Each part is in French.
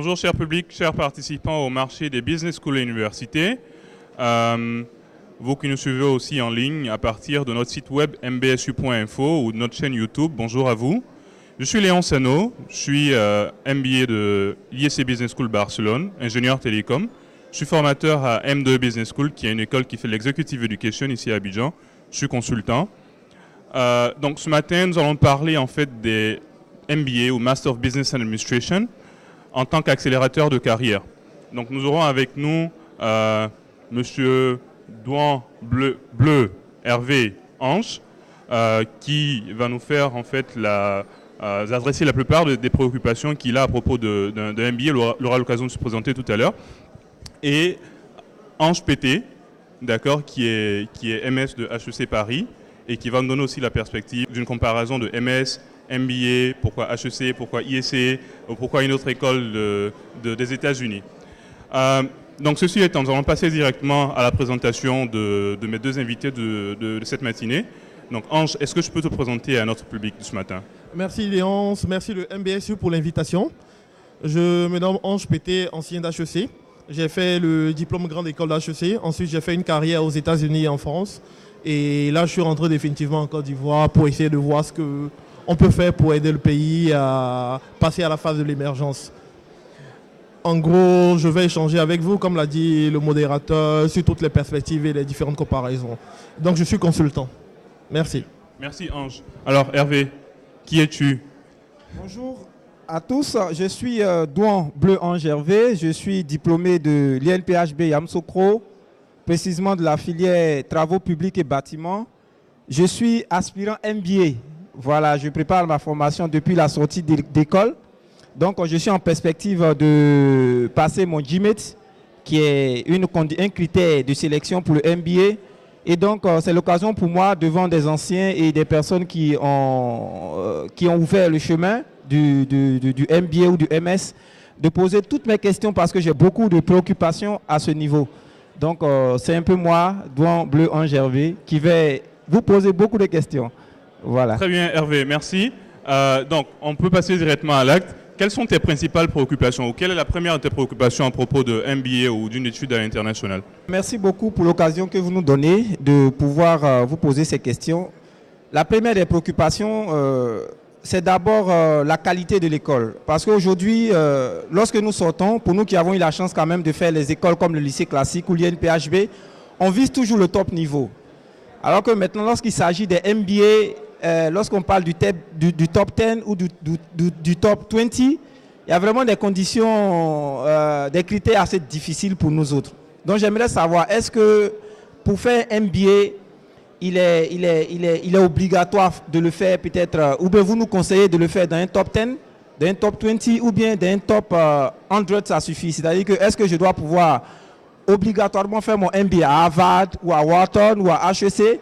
Bonjour cher public, chers participants au marché des business schools et universités. Vous qui nous suivez aussi en ligne à partir de notre site web mbsu.info ou de notre chaîne YouTube, bonjour à vous. Je suis Léon Sano, je suis MBA de l'ISC Business School Barcelone, ingénieur télécom. Je suis formateur à M2 Business School, qui est une école qui fait l'executive education ici à Abidjan. Je suis consultant. Donc ce matin, nous allons parler en fait des MBA ou Master of Business and Administration en tant qu'accélérateur de carrière. Donc nous aurons avec nous Monsieur Douan Bleu Hervé Ange, qui va nous faire en fait adresser la plupart des préoccupations qu'il a à propos d'un MBA. Il aura l'occasion de se présenter tout à l'heure. Et Ange Pété, d'accord, qui est MS de HEC Paris et qui va nous donner aussi la perspective d'une comparaison de MS, MBA, pourquoi HEC, pourquoi ISC, ou pourquoi une autre école des États-Unis. Donc ceci étant, nous allons passer directement à la présentation de mes deux invités de cette matinée. Donc Ange, est-ce que je peux te présenter à notre public de ce matin? Merci Léon, merci le MBSU pour l'invitation. Je me nomme Ange Pété, ancien d'HEC. J'ai fait le diplôme grande école d'HEC. Ensuite, j'ai fait une carrière aux États-Unis et en France. Et là, je suis rentré définitivement en Côte d'Ivoire pour essayer de voir ce qu'on peut faire pour aider le pays à passer à la phase de l'émergence. En gros, je vais échanger avec vous, comme l'a dit le modérateur, sur toutes les perspectives et les différentes comparaisons. Donc, je suis consultant. Merci. Merci Ange. Alors Hervé, qui es-tu? Bonjour à tous, je suis Douan Bleu Ange Hervé, je suis diplômé de l'INPHB Yamoussoukro, précisément de la filière travaux publics et bâtiments. Je suis aspirant MBA. Voilà, je prépare ma formation depuis la sortie d'école. Donc, je suis en perspective de passer mon GMAT, qui est un critère de sélection pour le MBA. Et donc, c'est l'occasion pour moi, devant des anciens et des personnes qui ont ouvert le chemin du MBA ou du MS, de poser toutes mes questions parce que j'ai beaucoup de préoccupations à ce niveau. Donc, c'est un peu moi, Douan Bleu Ange Hervé, qui vais vous poser beaucoup de questions. Voilà. Très bien Hervé, merci. Donc, on peut passer directement à l'acte. Quelles sont tes principales préoccupations ou quelle est la première de tes préoccupations à propos de MBA ou d'une étude à l'international? Merci beaucoup pour l'occasion que vous nous donnez de pouvoir vous poser ces questions. La première des préoccupations, c'est d'abord la qualité de l'école. Parce qu'aujourd'hui, lorsque nous sortons, pour nous qui avons eu la chance quand même de faire les écoles comme le lycée classique ou l'INPHB, on vise toujours le top niveau. Alors que maintenant, lorsqu'il s'agit des MBA, lorsqu'on parle du top 10 ou du top 20, il y a vraiment des conditions, des critères assez difficiles pour nous autres. Donc j'aimerais savoir, est-ce que pour faire MBA, il est obligatoire de le faire peut-être, ou bien vous nous conseillez de le faire dans un top 10, dans un top 20 ou bien dans un top 100, ça suffit. C'est-à-dire que est-ce que je dois pouvoir obligatoirement faire mon MBA à Harvard ou à Wharton ou à HEC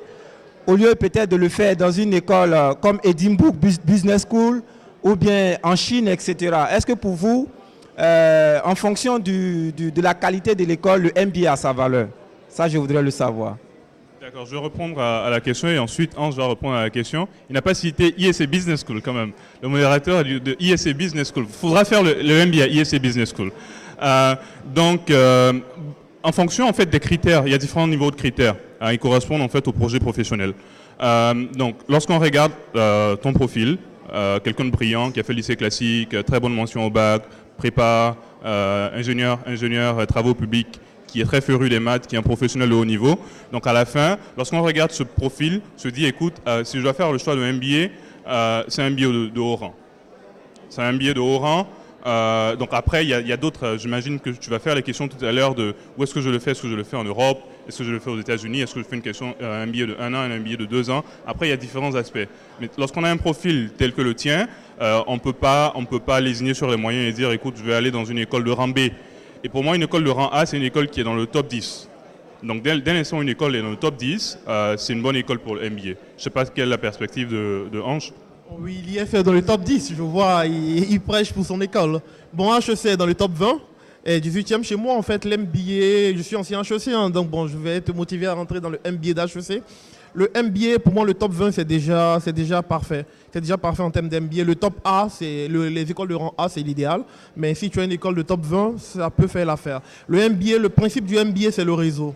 au lieu peut-être de le faire dans une école comme Edinburgh Business School ou bien en Chine, etc. Est-ce que pour vous, en fonction de la qualité de l'école, le MBA a sa valeur? Ça, je voudrais le savoir. D'accord, je vais répondre à la question et ensuite Ange va répondre à la question. Il n'a pas cité ISC Business School quand même. Le modérateur de ISC Business School. Il faudra faire le MBA ISC Business School. En fonction en fait des critères, il y a différents niveaux de critères. Ils correspondent en fait au projet professionnel. Donc, lorsqu'on regarde ton profil, quelqu'un de brillant qui a fait le lycée classique, très bonne mention au bac, prépa, ingénieur travaux publics, qui est très féru des maths, qui est un professionnel de haut niveau. Donc, à la fin, lorsqu'on regarde ce profil, se dit, écoute, si je dois faire le choix de MBA, c'est un MBA de haut rang. C'est un MBA de haut rang. Donc après, il y a d'autres, j'imagine que tu vas faire les questions tout à l'heure de où est-ce que je le fais, est-ce que je le fais en Europe, est-ce que je le fais aux États-Unis, est-ce que je fais un MBA de 1 an, un MBA de 2 ans. Après, il y a différents aspects. Mais lorsqu'on a un profil tel que le tien, on ne peut pas lésigner sur les moyens et dire, écoute, je vais aller dans une école de rang B. Et pour moi, une école de rang A, c'est une école qui est dans le top 10. Donc dès l'instant où une école est dans le top 10, c'est une bonne école pour le MBA. Je ne sais pas quelle est la perspective de Ange. Oui, l'IF est dans le top 10, je vois, il prêche pour son école. Bon, HEC est dans le top 20, et 18e chez moi, en fait, l'MBA, je suis ancien HEC, donc bon, je vais te motiver à rentrer dans le MBA d'HEC. Le MBA, pour moi, le top 20, c'est déjà parfait. C'est déjà parfait en termes d'MBA. Le top A, les écoles de rang A, c'est l'idéal. Mais si tu as une école de top 20, ça peut faire l'affaire. Le MBA, le principe du MBA, c'est le réseau.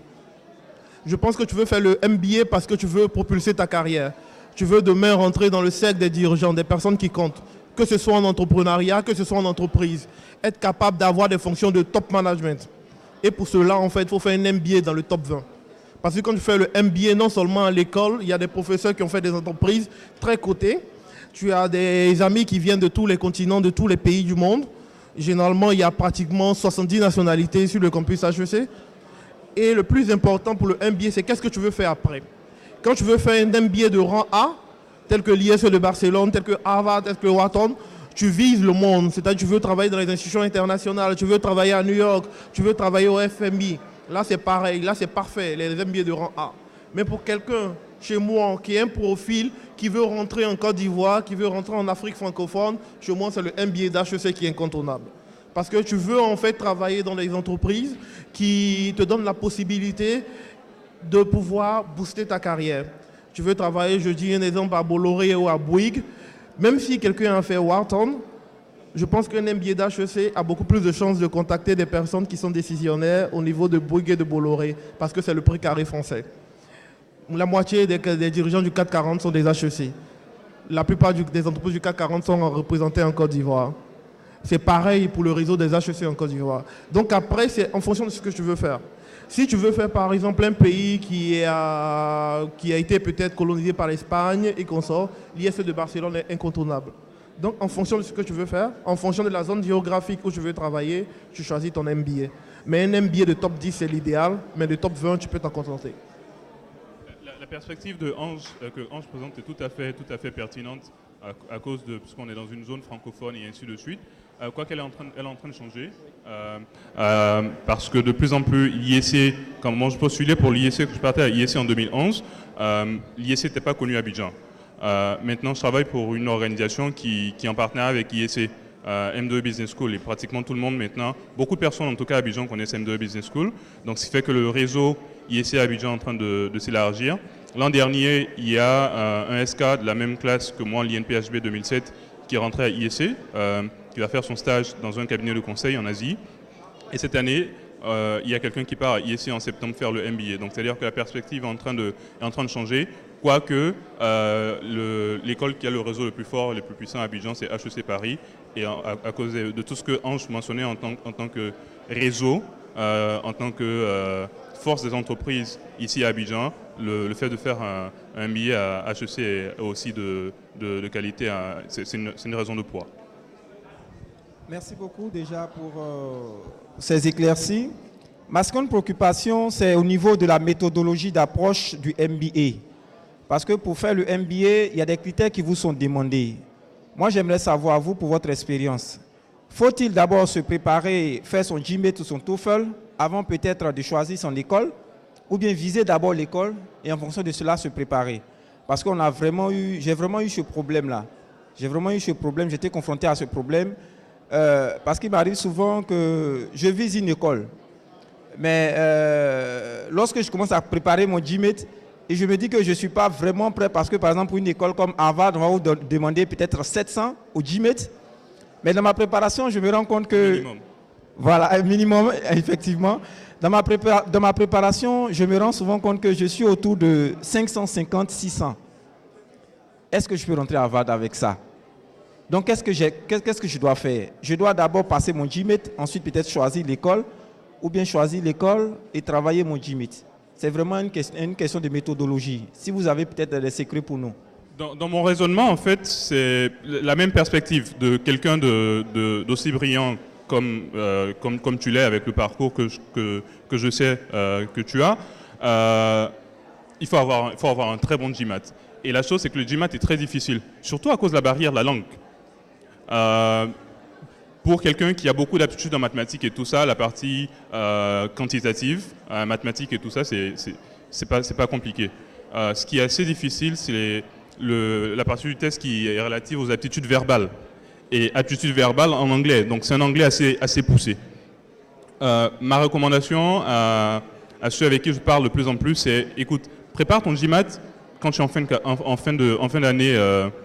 Je pense que tu veux faire le MBA parce que tu veux propulser ta carrière. Tu veux demain rentrer dans le cercle des dirigeants, des personnes qui comptent. Que ce soit en entrepreneuriat, que ce soit en entreprise. Être capable d'avoir des fonctions de top management. Et pour cela, en fait, il faut faire un MBA dans le top 20. Parce que quand tu fais le MBA, non seulement à l'école, il y a des professeurs qui ont fait des entreprises très cotées. Tu as des amis qui viennent de tous les continents, de tous les pays du monde. Généralement, il y a pratiquement 70 nationalités sur le campus HEC. Et le plus important pour le MBA, c'est qu'est-ce que tu veux faire après. Quand tu veux faire un MBA de rang A, tel que l'ISE de Barcelone, tel que Harvard, tel que Wharton, tu vises le monde. C'est-à-dire que tu veux travailler dans les institutions internationales, tu veux travailler à New York, tu veux travailler au FMI. Là, c'est pareil. Là, c'est parfait, les MBA de rang A. Mais pour quelqu'un, chez moi, qui a un profil, qui veut rentrer en Côte d'Ivoire, qui veut rentrer en Afrique francophone, chez moi, c'est le MBA d'HEC qui est incontournable. Parce que tu veux, en fait, travailler dans des entreprises qui te donnent la possibilité de pouvoir booster ta carrière. Tu veux travailler, je dis un exemple, à Bolloré ou à Bouygues. Même si quelqu'un a fait Wharton, je pense qu'un MBA d'HEC a beaucoup plus de chances de contacter des personnes qui sont décisionnaires au niveau de Bouygues et de Bolloré, parce que c'est le prix carré français. La moitié des dirigeants du CAC 40 sont des HEC. La plupart des entreprises du CAC 40 sont représentées en Côte d'Ivoire. C'est pareil pour le réseau des HEC en Côte d'Ivoire. Donc après, c'est en fonction de ce que tu veux faire. Si tu veux faire par exemple un pays qui a été peut-être colonisé par l'Espagne et qu'on sort, l'ISE de Barcelone est incontournable. Donc en fonction de ce que tu veux faire, en fonction de la zone géographique où tu veux travailler, tu choisis ton MBA. Mais un MBA de top 10 c'est l'idéal, mais de top 20 tu peux t'en contenter. La perspective de Ange, que Ange présente est tout à fait pertinente à cause de, puisqu'on est dans une zone francophone et ainsi de suite. Quoi qu'elle est en train de changer, parce que de plus en plus, l'IEC, quand moi je postulais pour l'IEC, que je partais à l'IEC en 2011, l'IEC n'était pas connu à Abidjan. Maintenant, je travaille pour une organisation qui est en partenariat avec l'IEC, M2 Business School, et pratiquement tout le monde maintenant, beaucoup de personnes en tout cas à Abidjan connaissent M2 Business School, donc ce qui fait que le réseau IEC à Abidjan est en train de s'élargir. L'an dernier, il y a un SK de la même classe que moi, l'INPHB 2007, qui est rentré à IEC, qui va faire son stage dans un cabinet de conseil en Asie. Et cette année, il y a quelqu'un qui part à IEC en septembre faire le MBA. Donc c'est-à-dire que la perspective est en train de changer, quoique l'école qui a le réseau le plus fort, le plus puissant à Abidjan, c'est HEC Paris. Et à cause de tout ce que Ange mentionnait en tant que réseau, en tant que force des entreprises ici à Abidjan, le fait de faire un MBA à HEC est aussi de qualité, c'est une raison de poids. Merci beaucoup déjà pour ces éclaircies. Ma seconde préoccupation, c'est au niveau de la méthodologie d'approche du MBA. Parce que pour faire le MBA, il y a des critères qui vous sont demandés. Moi, j'aimerais savoir, vous, pour votre expérience, faut-il d'abord se préparer, faire son GMAT ou son TOEFL avant peut-être de choisir son école, ou bien viser d'abord l'école et en fonction de cela se préparer? Parce qu'on a j'ai vraiment eu ce problème-là. J'étais confronté à ce problème parce qu'il m'arrive souvent que je vise une école. Mais lorsque je commence à préparer mon GMAT, et je me dis que je ne suis pas vraiment prêt parce que, par exemple, pour une école comme Harvard, on va vous demander peut-être 700 au GMAT. Mais dans ma préparation, je me rends compte que... Minimum. Voilà, un minimum, effectivement. Dans ma préparation, je me rends souvent compte que je suis autour de 550, 600. Est-ce que je peux rentrer à Harvard avec ça? Donc, qu'est-ce que je dois faire? Je dois d'abord passer mon GMAT, ensuite peut-être choisir l'école, ou bien choisir l'école et travailler mon GMAT. C'est vraiment une question de méthodologie. Si vous avez peut-être des secrets pour nous. Dans mon raisonnement, en fait, c'est la même perspective de quelqu'un d'aussi brillant comme tu l'es avec le parcours que je sais que tu as. Il faut avoir un très bon GMAT. Et la chose, c'est que le GMAT est très difficile, surtout à cause de la barrière de la langue. Pour quelqu'un qui a beaucoup d'aptitudes en mathématiques et tout ça, la partie quantitative, mathématiques et tout ça, c'est pas compliqué. Ce qui est assez difficile, c'est la partie du test qui est relative aux aptitudes verbales. Et aptitudes verbales en anglais, donc c'est un anglais assez poussé. Ma recommandation à ceux avec qui je parle de plus en plus, c'est écoute, prépare ton GMAT quand tu es en fin d'année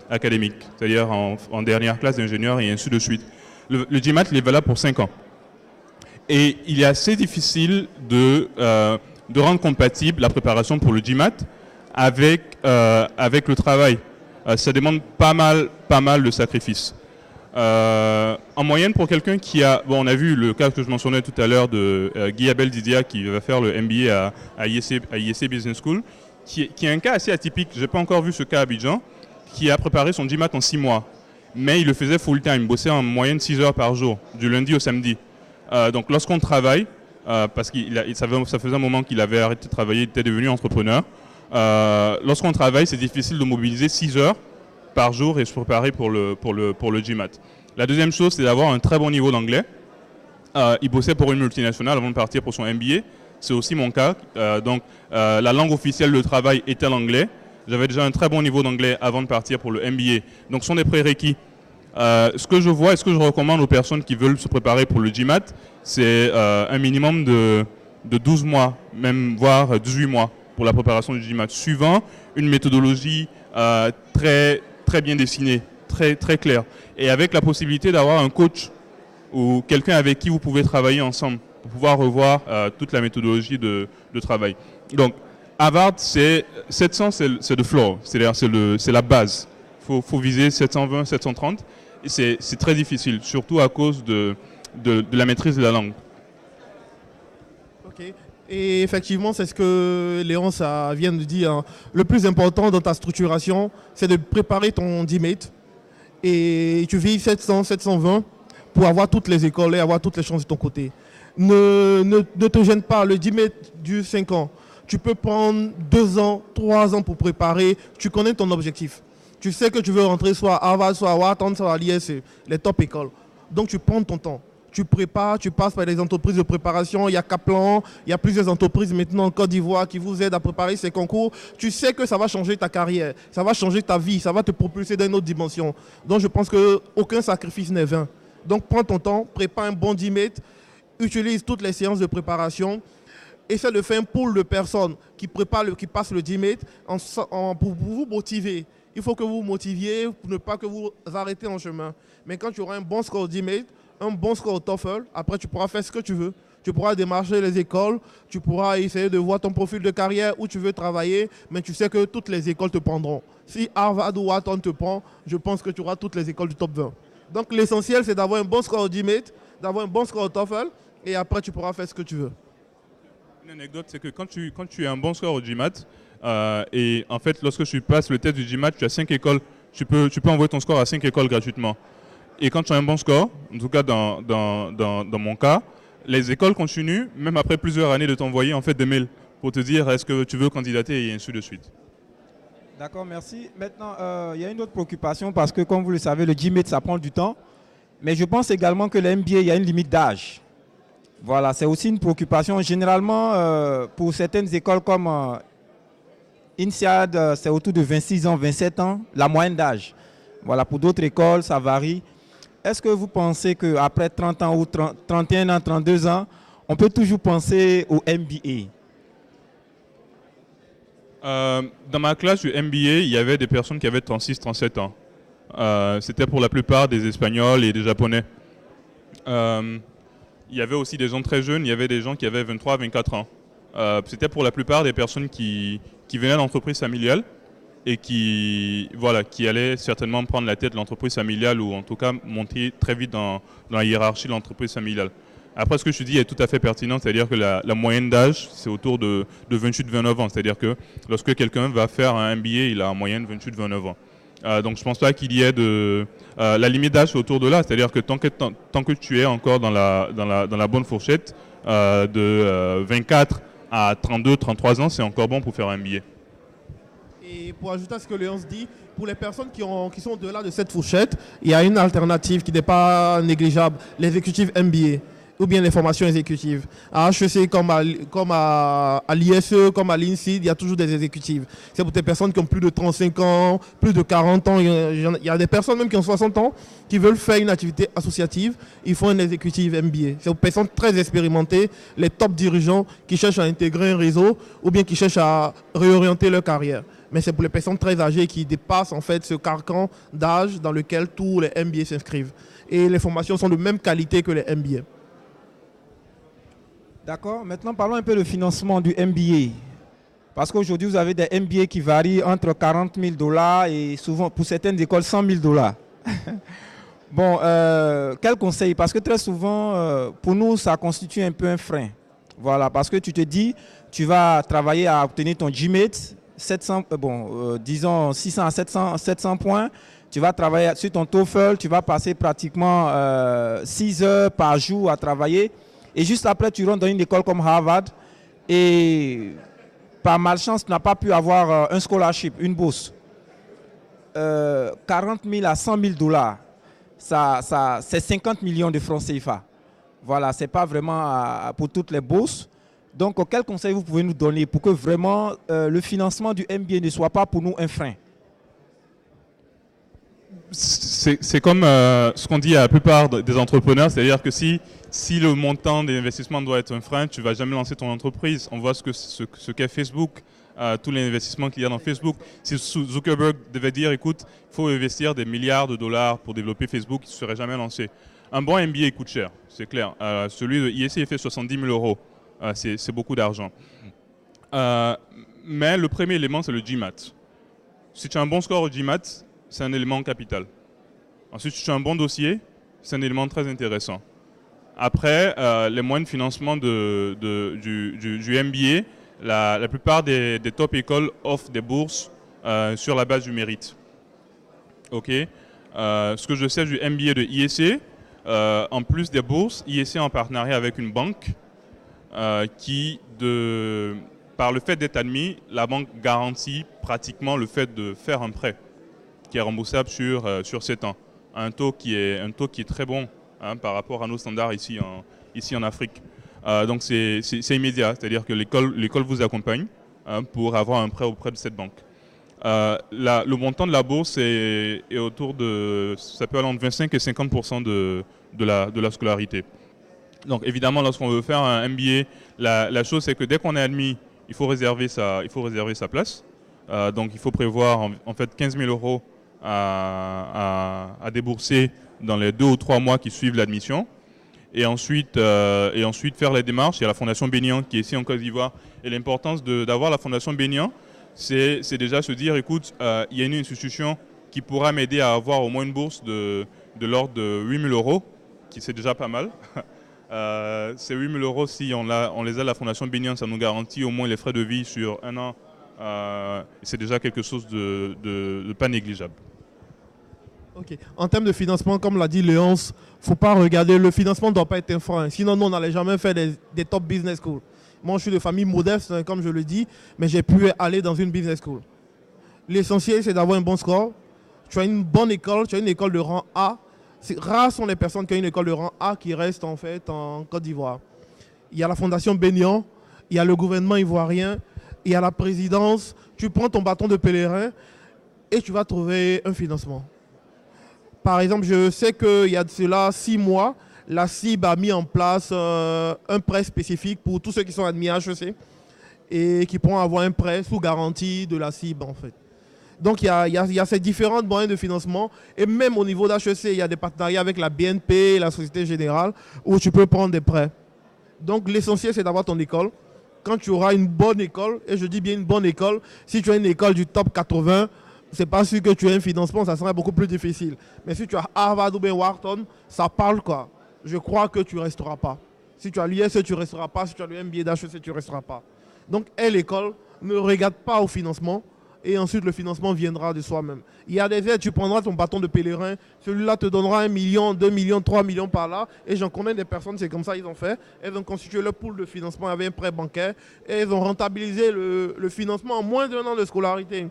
académique, c'est-à-dire en dernière classe d'ingénieur et ainsi de suite. Le GMAT, il est valable pour 5 ans. Et il est assez difficile de rendre compatible la préparation pour le GMAT avec le travail. Ça demande pas mal de sacrifices. En moyenne, pour quelqu'un qui a... Bon, on a vu le cas que je mentionnais tout à l'heure de Guy Abel Didia qui va faire le MBA à IEC Business School, qui est un cas assez atypique. Je n'ai pas encore vu ce cas à Abidjan, qui a préparé son GMAT en 6 mois. Mais il le faisait full-time, il bossait en moyenne 6 heures par jour, du lundi au samedi. Donc lorsqu'on travaille, parce que ça faisait un moment qu'il avait arrêté de travailler, il était devenu entrepreneur, lorsqu'on travaille, c'est difficile de mobiliser 6 heures par jour et se préparer pour le GMAT. La deuxième chose, c'est d'avoir un très bon niveau d'anglais. Il bossait pour une multinationale avant de partir pour son MBA. C'est aussi mon cas. La langue officielle de travail était l'anglais. J'avais déjà un très bon niveau d'anglais avant de partir pour le MBA. Donc, ce sont des prérequis. Ce que je vois et ce que je recommande aux personnes qui veulent se préparer pour le GMAT, c'est un minimum de 12 mois, même voire 18 mois pour la préparation du GMAT, suivant une méthodologie très bien dessinée, très claire. Et avec la possibilité d'avoir un coach ou quelqu'un avec qui vous pouvez travailler ensemble pour pouvoir revoir toute la méthodologie de travail. Donc, Harvard, 700, c'est le floor, c'est-à-dire c'est la base. Il faut viser 720, 730. Et c'est très difficile, surtout à cause de la maîtrise de la langue. Ok. Et effectivement, c'est ce que Léon vient de dire. Le plus important dans ta structuration, c'est de préparer ton DMAT. Et tu vises 700, 720 pour avoir toutes les écoles et avoir toutes les chances de ton côté. Ne te gêne pas, le DMAT dure 5 ans. Tu peux prendre 2 ans, 3 ans pour préparer. Tu connais ton objectif. Tu sais que tu veux rentrer soit à Harvard, soit à Wharton, soit à l'ISE, les top écoles. Donc tu prends ton temps. Tu prépares, tu passes par des entreprises de préparation. Il y a Kaplan, il y a plusieurs entreprises maintenant en Côte d'Ivoire qui vous aident à préparer ces concours. Tu sais que ça va changer ta carrière, ça va changer ta vie, ça va te propulser dans une autre dimension. Donc je pense qu'aucun sacrifice n'est vain. Donc prends ton temps, prépare un bon DMAT, utilise toutes les séances de préparation. Essaie de faire un pool de personnes qui passent le DMAT pour vous motiver. Il faut que vous vous motiviez pour ne pas que vous arrêtez en chemin. Mais quand tu auras un bon score au DMAT, un bon score au TOEFL, après tu pourras faire ce que tu veux. Tu pourras démarcher les écoles, tu pourras essayer de voir ton profil de carrière où tu veux travailler, mais tu sais que toutes les écoles te prendront. Si Harvard ou Wharton te prend, je pense que tu auras toutes les écoles du top 20. Donc l'essentiel, c'est d'avoir un bon score au DMAT, d'avoir un bon score au TOEFL, et après tu pourras faire ce que tu veux. Une anecdote, c'est que quand tu as un bon score au GMAT, et en fait, lorsque tu passes le test du GMAT, tu as 5 écoles, tu peux envoyer ton score à 5 écoles gratuitement. Et quand tu as un bon score, en tout cas dans mon cas, les écoles continuent, même après plusieurs années, de t'envoyer en fait des mails pour te dire est-ce que tu veux candidater et ainsi de suite. D'accord, merci. Maintenant, il y a une autre préoccupation parce que, comme vous le savez, le GMAT, ça prend du temps. Mais je pense également que le MBA, il y a une limite d'âge. Voilà, c'est aussi une préoccupation. Généralement, pour certaines écoles comme INSEAD, c'est autour de 26 ans, 27 ans, la moyenne d'âge. Voilà, pour d'autres écoles, ça varie. Est-ce que vous pensez qu'après 30 ans ou 31 ans, 32 ans, on peut toujours penser au MBA? Dans ma classe du MBA, il y avait des personnes qui avaient 36, 37 ans. C'était pour la plupart des Espagnols et des Japonais. Il y avait aussi des gens très jeunes, il y avait des gens qui avaient 23, 24 ans. C'était pour la plupart des personnes qui venaient d'entreprises familiales et qui allaient certainement prendre la tête de l'entreprise familiale ou en tout cas monter très vite dans la hiérarchie de l'entreprise familiale. Après, ce que je dis est tout à fait pertinent, c'est-à-dire que la moyenne d'âge, c'est autour de 28-29 ans. C'est-à-dire que lorsque quelqu'un va faire un MBA, il a en moyenne 28-29 ans. Donc je ne pense pas qu'il y ait la limite d'âge autour de là, c'est-à-dire que tant que tu es encore dans la bonne fourchette de 24 à 32, 33 ans, c'est encore bon pour faire un MBA. Et pour ajouter à ce que Léon dit, pour les personnes qui sont au-delà de cette fourchette, il y a une alternative qui n'est pas négligeable, l'exécutif MBA. Ou bien les formations exécutives. À HEC, comme à l'ISE, comme à l'INSEAD, il y a toujours des exécutives. C'est pour des personnes qui ont plus de 35 ans, plus de 40 ans. Il y a des personnes même qui ont 60 ans qui veulent faire une activité associative. Ils font un exécutif MBA. C'est pour des personnes très expérimentées, les top dirigeants qui cherchent à intégrer un réseau ou bien qui cherchent à réorienter leur carrière. Mais c'est pour les personnes très âgées qui dépassent en fait ce carcan d'âge dans lequel tous les MBA s'inscrivent. Et les formations sont de même qualité que les MBA. D'accord. Maintenant, parlons un peu du financement du MBA. Parce qu'aujourd'hui, vous avez des MBA qui varient entre 40 000 $ et souvent, pour certaines écoles, 100 000 $. Bon, quel conseil? Parce que très souvent, pour nous, ça constitue un peu un frein. Voilà, parce que tu te dis, tu vas travailler à obtenir ton GMAT, 700, disons 600 à 700 points. Tu vas travailler sur ton TOEFL, tu vas passer pratiquement 6 heures par jour à travailler. Et juste après, tu rentres dans une école comme Harvard et par malchance, tu n'as pas pu avoir un scholarship, une bourse. 40 000 à 100 000 $, c'est 50 millions de francs CFA. Voilà, ce n'est pas vraiment pour toutes les bourses. Donc, quel conseil vous pouvez nous donner pour que vraiment le financement du MBA ne soit pas pour nous un frein? C'est comme ce qu'on dit à la plupart des entrepreneurs, c'est-à-dire que si le montant des investissements doit être un frein, tu ne vas jamais lancer ton entreprise. On voit ce qu'est Facebook, tous les investissements qu'il y a dans Facebook. Si Zuckerberg devait dire, écoute, il faut investir des milliards de dollars pour développer Facebook, il ne serait jamais lancé. Un bon MBA coûte cher, c'est clair. Celui de ISC fait 70 000 €. C'est beaucoup d'argent. Mais le premier élément, c'est le GMAT. Si tu as un bon score au GMAT, c'est un élément capital. Ensuite, si tu as un bon dossier, c'est un élément très intéressant. Après, les moyens de financement du MBA, la plupart des top écoles offrent des bourses sur la base du mérite. Ok. Ce que je sais du MBA de ISC, en plus des bourses, ISC est en partenariat avec une banque par le fait d'être admis, la banque garantit pratiquement le fait de faire un prêt qui est remboursable sur 7 ans. Un taux qui est très bon par rapport à nos standards ici en Afrique. Donc c'est immédiat, c'est-à-dire que l'école vous accompagne pour avoir un prêt auprès de cette banque. Le montant de la bourse est autour de, ça peut aller entre 25 et 50% de la scolarité. Donc évidemment, lorsqu'on veut faire un MBA, la chose c'est que dès qu'on est admis, il faut réserver sa place. Donc il faut prévoir en fait 15 000 € à débourser dans les 2 ou 3 mois qui suivent l'admission. Et ensuite faire les démarches. Il y a la Fondation Bénian qui est ici en Côte d'Ivoire. Et l'importance d'avoir la Fondation Bénian, c'est déjà se dire, écoute, il y a une institution qui pourra m'aider à avoir au moins une bourse de l'ordre de 8 000 €, qui c'est déjà pas mal. Ces 8 000 €, si on les a, la Fondation Bénian, ça nous garantit au moins les frais de vie sur 1 an. C'est déjà quelque chose de pas négligeable. Ok. En termes de financement, comme l'a dit Léonce, il ne faut pas regarder, le financement ne doit pas être un frein. Sinon, nous, on n'allait jamais faire des top business schools. Moi, je suis de famille modeste, comme je le dis, mais j'ai pu aller dans une business school. L'essentiel, c'est d'avoir un bon score. Tu as une bonne école, tu as une école de rang A. Rares sont les personnes qui ont une école de rang A qui restent en fait en Côte d'Ivoire. Il y a la Fondation Bénian, il y a le gouvernement ivoirien, il y a la présidence. Tu prends ton bâton de pèlerin et tu vas trouver un financement. Par exemple, je sais qu'il y a de cela 6 mois, la CIB a mis en place un prêt spécifique pour tous ceux qui sont admis à HEC et qui pourront avoir un prêt sous garantie de la CIB en fait. Donc il y a ces différents moyens de financement et même au niveau d'HEC, il y a des partenariats avec la BNP, la Société Générale où tu peux prendre des prêts. Donc l'essentiel c'est d'avoir ton école. Quand tu auras une bonne école, et je dis bien une bonne école, si tu as une école du top 80, c'est pas sûr que tu aies un financement, ça serait beaucoup plus difficile. Mais si tu as Harvard ou bien Wharton, ça parle quoi. Je crois que tu ne resteras pas. Si tu as l'IS, tu ne resteras pas. Si tu as le MBA d'HEC, tu ne resteras pas. Donc, l'école ne regarde pas au financement et ensuite le financement viendra de soi-même. Il y a des aides, tu prendras ton bâton de pèlerin, celui-là te donnera 1 million, 2 millions, 3 millions par là. Et j'en connais des personnes, c'est comme ça ils ont fait. Elles ont constitué leur pool de financement avec un prêt bancaire et elles ont rentabilisé le financement en moins d'1 an de scolarité.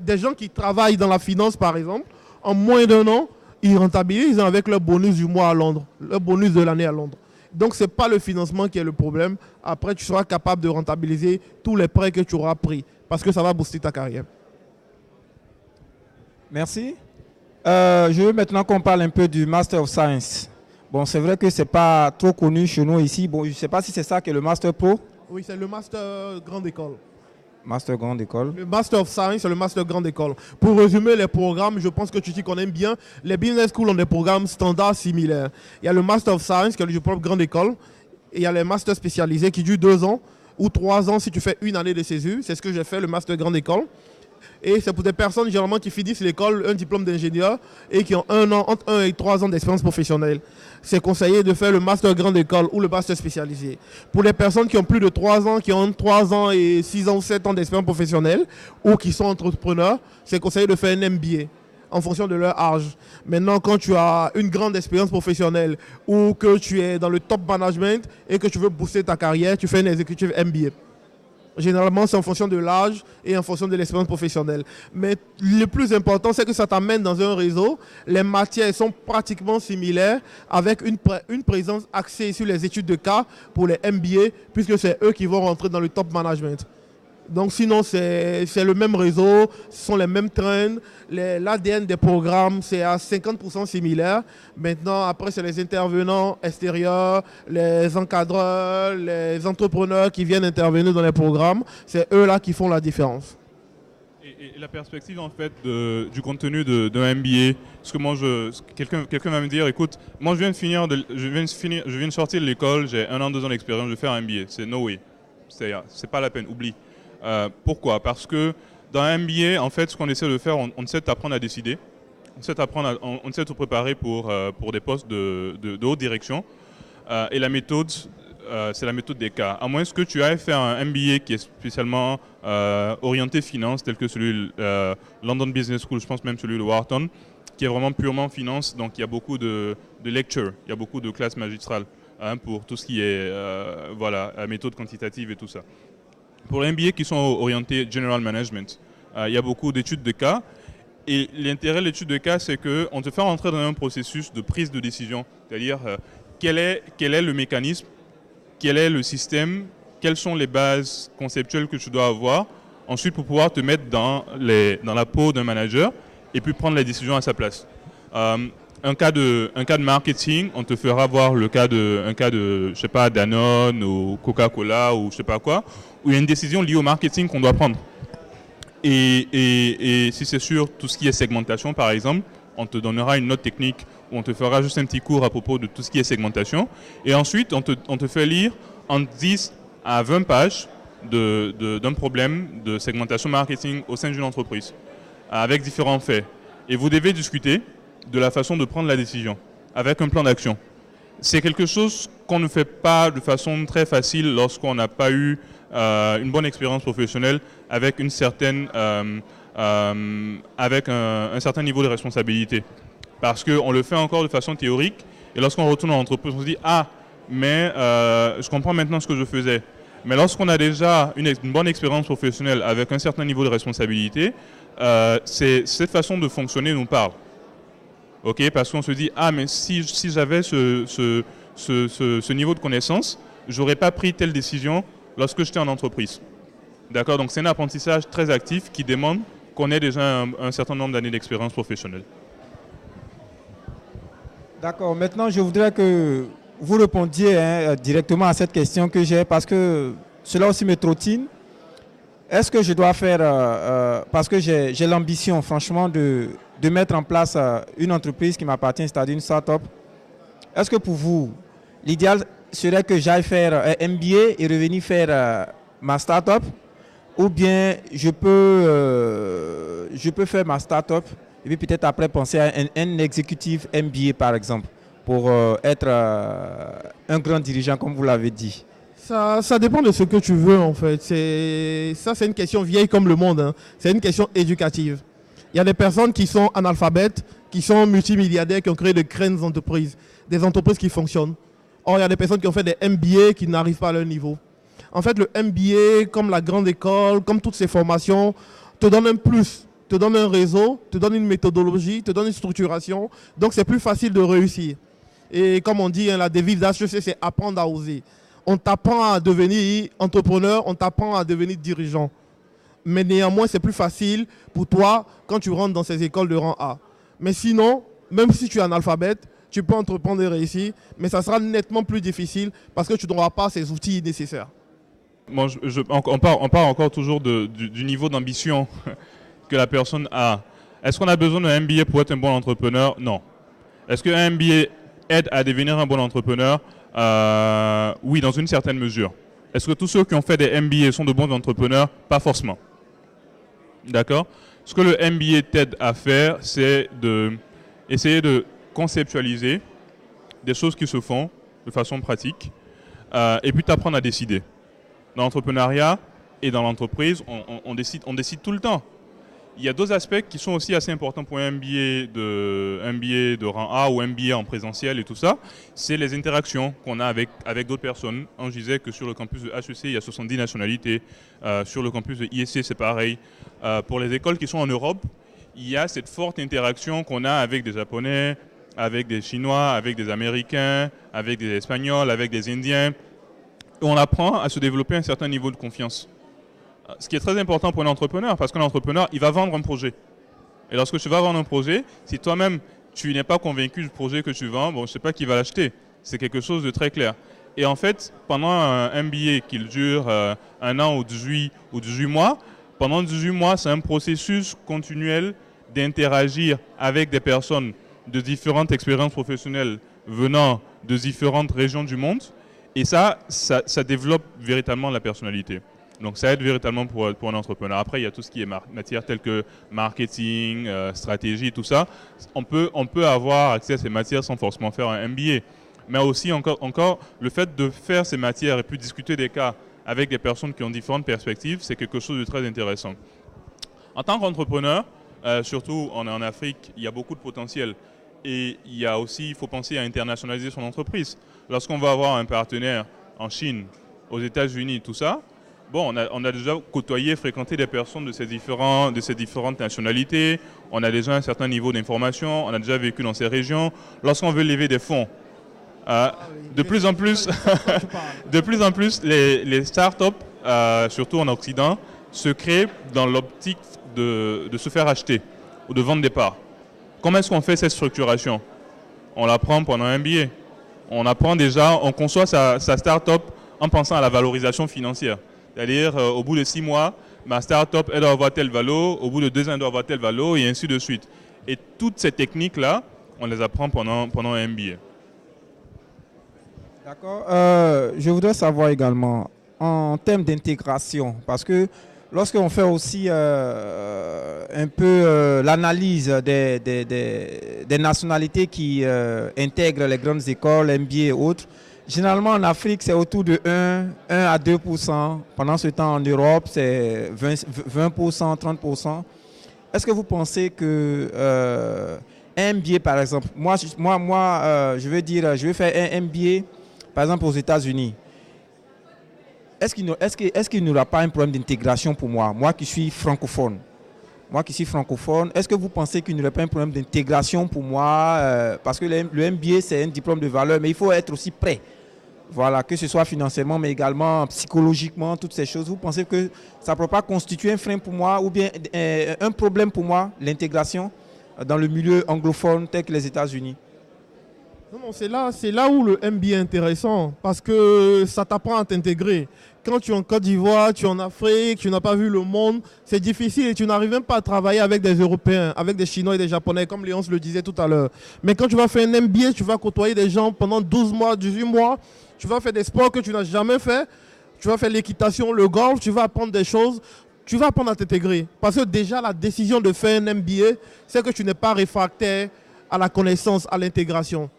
Des gens qui travaillent dans la finance, par exemple, en moins d'1 an, ils rentabilisent avec leur bonus du mois à Londres, leur bonus de l'année à Londres. Donc, ce n'est pas le financement qui est le problème. Après, tu seras capable de rentabiliser tous les prêts que tu auras pris parce que ça va booster ta carrière. Merci. Je veux maintenant qu'on parle un peu du Master of Science. Bon, c'est vrai que ce n'est pas trop connu chez nous ici. Bon, je ne sais pas si c'est ça que le Master Pro. Oui, c'est le Master Grande École. Master grande école. Le Master of Science et le Master grande école. Pour résumer les programmes, je pense que tu t'y connais bien. Les business schools ont des programmes standards similaires. Il y a le Master of Science, qui est le diplôme grande école. Et il y a les masters spécialisés qui durent 2 ans ou 3 ans si tu fais une année de césure. C'est ce que j'ai fait, le Master grande école. Et c'est pour des personnes généralement qui finissent l'école, un diplôme d'ingénieur et qui ont entre 1 et 3 ans d'expérience professionnelle. C'est conseillé de faire le master grande école ou le master spécialisé. Pour les personnes qui ont plus de 3 ans, qui ont 3 ans et 6 ans ou 7 ans d'expérience professionnelle ou qui sont entrepreneurs, c'est conseillé de faire un MBA en fonction de leur âge. Maintenant, quand tu as une grande expérience professionnelle ou que tu es dans le top management et que tu veux booster ta carrière, tu fais un executive MBA. Généralement, c'est en fonction de l'âge et en fonction de l'expérience professionnelle. Mais le plus important, c'est que ça t'amène dans un réseau. Les matières sont pratiquement similaires avec une présence axée sur les études de cas pour les MBA, puisque c'est eux qui vont rentrer dans le top management. Donc sinon, c'est le même réseau, ce sont les mêmes trends. L'ADN des programmes, c'est à 50% similaire. Maintenant, après, c'est les intervenants extérieurs, les encadreurs, les entrepreneurs qui viennent intervenir dans les programmes. C'est eux-là qui font la différence. Et la perspective, en fait, du contenu d'un MBA, parce que moi, quelqu'un va me dire, écoute, moi, je viens de sortir de l'école, j'ai 1 an, 2 ans d'expérience, je vais faire un MBA. C'est no way. C'est pas la peine, oublie. Pourquoi? Parce que dans un MBA, en fait, ce qu'on essaie de faire, on essaie d'apprendre à décider, on essaie de se préparer pour des postes de haute direction. Et la méthode, c'est la méthode des cas. À moins que tu ailles faire un MBA qui est spécialement orienté finance, tel que celui de London Business School, je pense même celui de Wharton, qui est vraiment purement finance. Donc il y a beaucoup de lectures, il y a beaucoup de classes magistrales pour tout ce qui est méthode quantitative et tout ça. Pour les MBA qui sont orientés General Management, il y a beaucoup d'études de cas. Et l'intérêt de l'étude de cas, c'est qu'on te fait rentrer dans un processus de prise de décision. C'est-à-dire, quel est le mécanisme, quel est le système, quelles sont les bases conceptuelles que tu dois avoir, ensuite pour pouvoir te mettre dans la peau d'un manager et puis prendre les décisions à sa place. Un cas de marketing, on te fera voir un cas de, je sais pas, Danone ou Coca-Cola ou je sais pas quoi, où il y a une décision liée au marketing qu'on doit prendre. Et si c'est sur tout ce qui est segmentation, par exemple, on te donnera une note technique où on te fera juste un petit cours à propos de tout ce qui est segmentation. Et ensuite, on te fait lire en 10 à 20 pages d'un problème de segmentation marketing au sein d'une entreprise, avec différents faits. Et vous devez discuter de la façon de prendre la décision, avec un plan d'action. C'est quelque chose qu'on ne fait pas de façon très facile lorsqu'on n'a pas eu une bonne expérience professionnelle avec un certain niveau de responsabilité. Parce qu'on le fait encore de façon théorique, et lorsqu'on retourne en entreprise, on se dit « Ah, mais je comprends maintenant ce que je faisais ». Mais lorsqu'on a déjà une bonne expérience professionnelle avec un certain niveau de responsabilité, cette façon de fonctionner nous parle. Okay, parce qu'on se dit, ah mais si j'avais ce niveau de connaissance, j'aurais pas pris telle décision lorsque j'étais en entreprise. D'accord, donc c'est un apprentissage très actif qui demande qu'on ait déjà un certain nombre d'années d'expérience professionnelle. D'accord, maintenant je voudrais que vous répondiez directement à cette question que j'ai, parce que cela aussi me trottine. Est-ce que je dois faire, parce que j'ai l'ambition franchement de mettre en place une entreprise qui m'appartient, c'est-à-dire une start-up. Est-ce que pour vous, l'idéal serait que j'aille faire un MBA et revenir faire ma start-up, ou bien je peux faire ma start-up et puis peut-être après penser à un exécutif MBA par exemple, pour être un grand dirigeant comme vous l'avez dit? Ça dépend de ce que tu veux en fait. C'est une question vieille comme le monde, hein. C'est une question éducative. Il y a des personnes qui sont analphabètes, qui sont multimilliardaires, qui ont créé de grandes entreprises, des entreprises qui fonctionnent. Or, il y a des personnes qui ont fait des MBA qui n'arrivent pas à leur niveau. En fait, le MBA, comme la grande école, comme toutes ces formations, te donne un plus, te donne un réseau, te donne une méthodologie, te donne une structuration. Donc, c'est plus facile de réussir. Et comme on dit, hein, la devise d'HEC, c'est apprendre à oser. On t'apprend à devenir entrepreneur, on t'apprend à devenir dirigeant. Mais néanmoins, c'est plus facile pour toi quand tu rentres dans ces écoles de rang A. Mais sinon, même si tu es analphabète, tu peux entreprendre et réussir, mais ça sera nettement plus difficile parce que tu n'auras pas ces outils nécessaires. Bon, on part encore toujours du niveau d'ambition que la personne a. Est-ce qu'on a besoin d'un MBA pour être un bon entrepreneur? Non. Est-ce qu'un MBA aide à devenir un bon entrepreneur? Oui, dans une certaine mesure. Est-ce que tous ceux qui ont fait des MBA sont de bons entrepreneurs? Pas forcément. D'accord? Ce que le MBA t'aide à faire, c'est essayer de conceptualiser des choses qui se font de façon pratique et puis t'apprendre à décider. Dans l'entrepreneuriat et dans l'entreprise, on décide tout le temps. Il y a deux aspects qui sont aussi assez importants pour un MBA de rang A ou MBA en présentiel et tout ça. C'est les interactions qu'on a avec d'autres personnes. Je disais que sur le campus de HEC, il y a 70 nationalités. Sur le campus de ISC, c'est pareil. Pour les écoles qui sont en Europe, il y a cette forte interaction qu'on a avec des Japonais, avec des Chinois, avec des Américains, avec des Espagnols, avec des Indiens. On apprend à se développer un certain niveau de confiance. Ce qui est très important pour un entrepreneur, parce qu'un entrepreneur, il va vendre un projet. Et lorsque tu vas vendre un projet, si toi-même, tu n'es pas convaincu du projet que tu vends, bon, je ne sais pas qui va l'acheter. C'est quelque chose de très clair. Et en fait, pendant un MBA qui dure 1 an ou 18 mois, pendant 18 mois, c'est un processus continuel d'interagir avec des personnes de différentes expériences professionnelles venant de différentes régions du monde. Et ça développe véritablement la personnalité. Donc ça aide véritablement pour un entrepreneur. Après, il y a tout ce qui est matière telle que marketing, stratégie, tout ça. On peut avoir accès à ces matières sans forcément faire un MBA. Mais aussi encore le fait de faire ces matières et puis discuter des cas avec des personnes qui ont différentes perspectives, c'est quelque chose de très intéressant. En tant qu'entrepreneur, surtout on est en Afrique, il y a beaucoup de potentiel. Et il faut penser à internationaliser son entreprise. Lorsqu'on va avoir un partenaire en Chine, aux États-Unis, tout ça, bon, on a déjà côtoyé, fréquenté des personnes de ces différentes nationalités. On a déjà un certain niveau d'information. On a déjà vécu dans ces régions. Lorsqu'on veut lever des fonds, de plus en plus, les startups, surtout en Occident, se créent dans l'optique de se faire acheter ou de vendre des parts. Comment est-ce qu'on fait cette structuration? On l'apprend pendant un MBA. On conçoit sa start-up en pensant à la valorisation financière. C'est-à-dire, au bout de 6 mois, ma start-up, elle doit avoir telle valeur, au bout de 2 ans, elle doit avoir telle valeur, et ainsi de suite. Et toutes ces techniques-là, on les apprend pendant un MBA. D'accord. Je voudrais savoir également, en termes d'intégration, parce que lorsqu'on fait aussi un peu l'analyse des nationalités qui intègrent les grandes écoles, MBA et autres, généralement en Afrique, c'est autour de 1 à 2%. Pendant ce temps, en Europe, c'est 20%, 30%. Est-ce que vous pensez que un MBA, par exemple, moi, je vais faire un MBA, par exemple, aux États-Unis. Est-ce qu'il n'y aura pas un problème d'intégration pour moi qui suis francophone? Est-ce que vous pensez qu'il n'y aurait pas un problème d'intégration pour moi? Parce que le MBA, c'est un diplôme de valeur, mais il faut être aussi prêt. Voilà, que ce soit financièrement, mais également psychologiquement, toutes ces choses. Vous pensez que ça ne peut pas constituer un frein pour moi ou bien un problème pour moi, l'intégration dans le milieu anglophone tel que les États-Unis? Non, c'est là où le MBA est intéressant, parce que ça t'apprend à t'intégrer. Quand tu es en Côte d'Ivoire, tu es en Afrique, tu n'as pas vu le monde, c'est difficile et tu n'arrives même pas à travailler avec des Européens, avec des Chinois et des Japonais, comme Léonce le disait tout à l'heure. Mais quand tu vas faire un MBA, tu vas côtoyer des gens pendant 12 mois, 18 mois, tu vas faire des sports que tu n'as jamais fait, tu vas faire l'équitation, le golf, tu vas apprendre des choses, tu vas apprendre à t'intégrer. Parce que déjà, la décision de faire un MBA, c'est que tu n'es pas réfractaire à la connaissance, à l'intégration.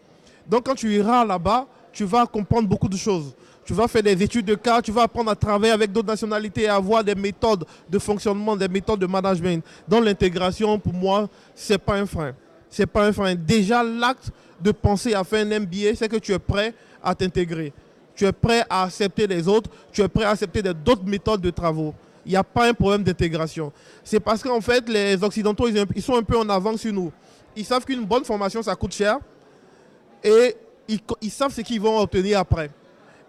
Donc quand tu iras là-bas, tu vas comprendre beaucoup de choses. Tu vas faire des études de cas, tu vas apprendre à travailler avec d'autres nationalités et avoir des méthodes de fonctionnement, des méthodes de management. Dans l'intégration, pour moi, ce n'est pas un frein. C'est pas un frein. Déjà, l'acte de penser à faire un MBA, c'est que tu es prêt à t'intégrer. Tu es prêt à accepter les autres, tu es prêt à accepter d'autres méthodes de travaux. Il n'y a pas un problème d'intégration. C'est parce qu'en fait, les Occidentaux, ils sont un peu en avance sur nous. Ils savent qu'une bonne formation, ça coûte cher. Et ils savent ce qu'ils vont obtenir après.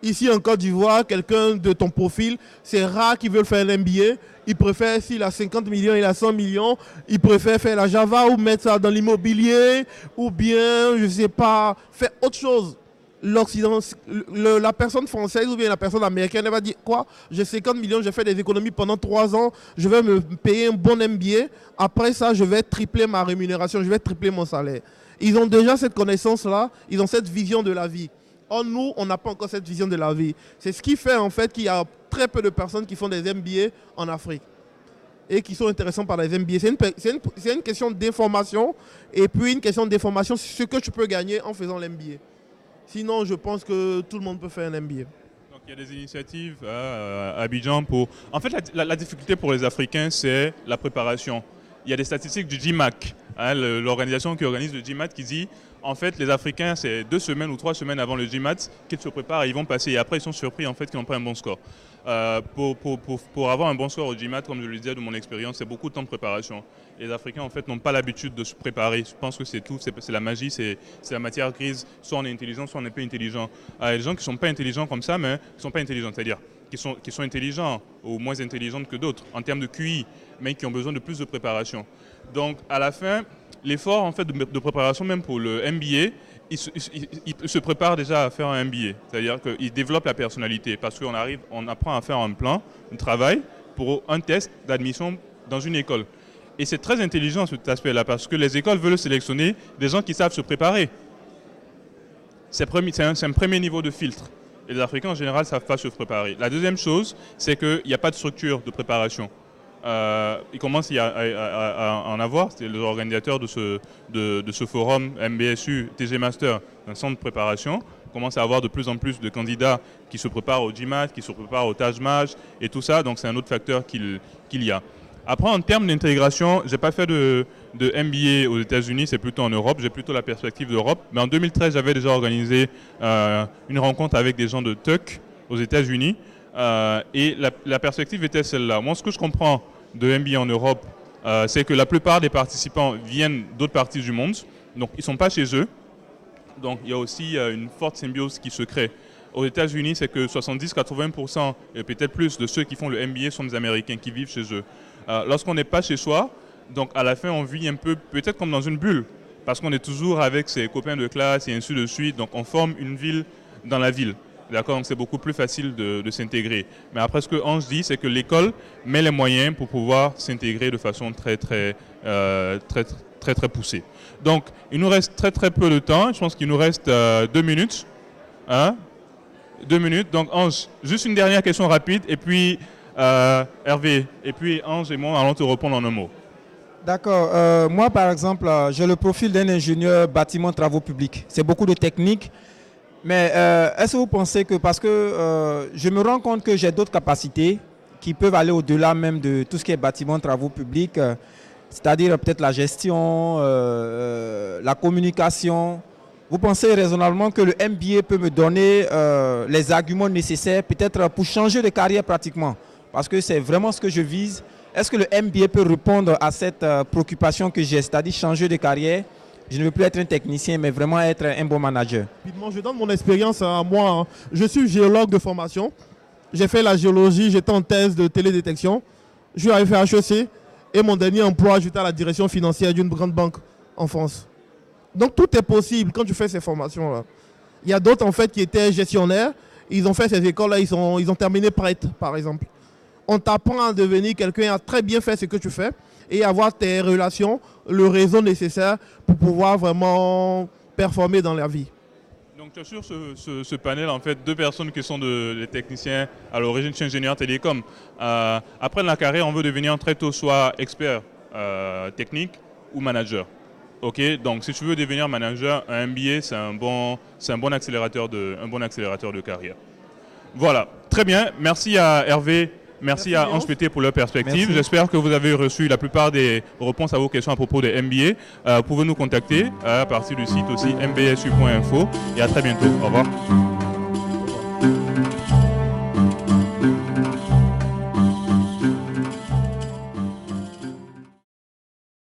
Ici en Côte d'Ivoire, quelqu'un de ton profil, c'est rare qu'ils veulent faire un MBA. Il préfère, s'il a 50 millions, il a 100 millions, il préfère faire la Java ou mettre ça dans l'immobilier ou bien, je ne sais pas, faire autre chose. l'Occident, la personne française ou bien la personne américaine, elle va dire quoi? J'ai 50 millions, j'ai fait des économies pendant 3 ans, je vais me payer un bon MBA. Après ça, je vais tripler ma rémunération, je vais tripler mon salaire. Ils ont déjà cette connaissance-là, ils ont cette vision de la vie. Or, nous, on n'a pas encore cette vision de la vie. C'est ce qui fait en fait qu'il y a très peu de personnes qui font des MBA en Afrique et qui sont intéressants par les MBA. C'est une question d'information et puis une question d'information sur ce que tu peux gagner en faisant l'MBA. Sinon, je pense que tout le monde peut faire un MBA. Donc, il y a des initiatives à Abidjan pour... En fait, la difficulté pour les Africains, c'est la préparation. Il y a des statistiques du GMAT, l'organisation qui organise le GMAT, qui dit en fait, les Africains, c'est 2 semaines ou 3 semaines avant le GMAT qu'ils se préparent et ils vont passer. Et après, ils sont surpris en fait qu'ils n'ont pas un bon score. Pour avoir un bon score au GMAT, comme je le disais de mon expérience, c'est beaucoup de temps de préparation. Les Africains, en fait, n'ont pas l'habitude de se préparer. Je pense que c'est tout, c'est la magie, c'est la matière grise. Soit on est intelligent, soit on n'est pas intelligent. Les gens qui ne sont pas intelligents comme ça, mais qui ne sont pas intelligents, c'est-à-dire qui sont intelligents ou moins intelligents que d'autres en termes de QI, mais qui ont besoin de plus de préparation. Donc, à la fin, l'effort en fait, de préparation, même pour le MBA, il se prépare déjà à faire un MBA. C'est-à-dire qu'il développe la personnalité parce on apprend à faire un plan de travail pour un test d'admission dans une école. Et c'est très intelligent cet aspect-là parce que les écoles veulent sélectionner des gens qui savent se préparer. C'est un premier niveau de filtre. Et les Africains en général ne savent pas se préparer. La deuxième chose, c'est qu'il n'y a pas de structure de préparation. Il commence à en avoir, c'est les organisateurs de ce forum MBSU TG Master, un centre de préparation, commence à avoir de plus en plus de candidats qui se préparent au GMAT, qui se préparent au TAJMAJ et tout ça, donc c'est un autre facteur qu'il y a. Après, en termes d'intégration, je n'ai pas fait de MBA aux États-Unis, c'est plutôt en Europe, j'ai plutôt la perspective d'Europe. Mais en 2013, j'avais déjà organisé une rencontre avec des gens de TUC aux États-Unis et la perspective était celle-là. Moi, ce que je comprends de MBA en Europe, c'est que la plupart des participants viennent d'autres parties du monde, donc ils ne sont pas chez eux. Donc il y a aussi une forte symbiose qui se crée. Aux États-Unis, c'est que 70-80% et peut-être plus de ceux qui font le MBA sont des Américains qui vivent chez eux. Lorsqu'on n'est pas chez soi, donc à la fin on vit un peu, peut-être comme dans une bulle, parce qu'on est toujours avec ses copains de classe et ainsi de suite, donc on forme une ville dans la ville. D'accord, donc c'est beaucoup plus facile de s'intégrer. Mais après ce que Ange dit, c'est que l'école met les moyens pour pouvoir s'intégrer de façon très poussée. Donc il nous reste très peu de temps, je pense qu'il nous reste 2 minutes. Hein? 2 minutes, donc Ange, juste une dernière question rapide et puis Hervé, et puis Ange et moi allons te répondre en un mot. D'accord. Moi, par exemple, j'ai le profil d'un ingénieur bâtiment travaux publics. C'est beaucoup de technique. Mais est-ce que vous pensez que, parce que je me rends compte que j'ai d'autres capacités qui peuvent aller au-delà même de tout ce qui est bâtiment travaux publics, c'est-à-dire peut-être la gestion, la communication. Vous pensez raisonnablement que le MBA peut me donner les arguments nécessaires peut-être pour changer de carrière pratiquement? Parce que c'est vraiment ce que je vise. Est-ce que le MBA peut répondre à cette préoccupation que j'ai, c'est-à-dire changer de carrière? Je ne veux plus être un technicien, mais vraiment être un bon manager. Je donne mon expérience à moi. Je suis géologue de formation. J'ai fait la géologie, j'étais en thèse de télédétection. Je suis arrivé à HEC et mon dernier emploi, j'étais à la direction financière d'une grande banque en France. Donc tout est possible quand tu fais ces formations-là. Il y a d'autres en fait qui étaient gestionnaires. Ils ont fait ces écoles-là, ils ont terminé prêtres, par exemple. On t'apprend à devenir quelqu'un à très bien faire ce que tu fais et avoir tes relations, le réseau nécessaire pour pouvoir vraiment performer dans la vie. Donc tu as sur ce panel en fait 2 personnes qui sont des techniciens à l'origine, je suis ingénieur télécom. Après la carrière, on veut devenir très tôt soit expert technique ou manager. Ok, donc si tu veux devenir manager, un MBA c'est un bon accélérateur de carrière. Voilà, très bien. Merci à Hervé. Merci à Ange Pété pour leur perspective. J'espère que vous avez reçu la plupart des réponses à vos questions à propos des MBA. Vous pouvez nous contacter à partir du site aussi mbsu.info et à très bientôt. Au revoir.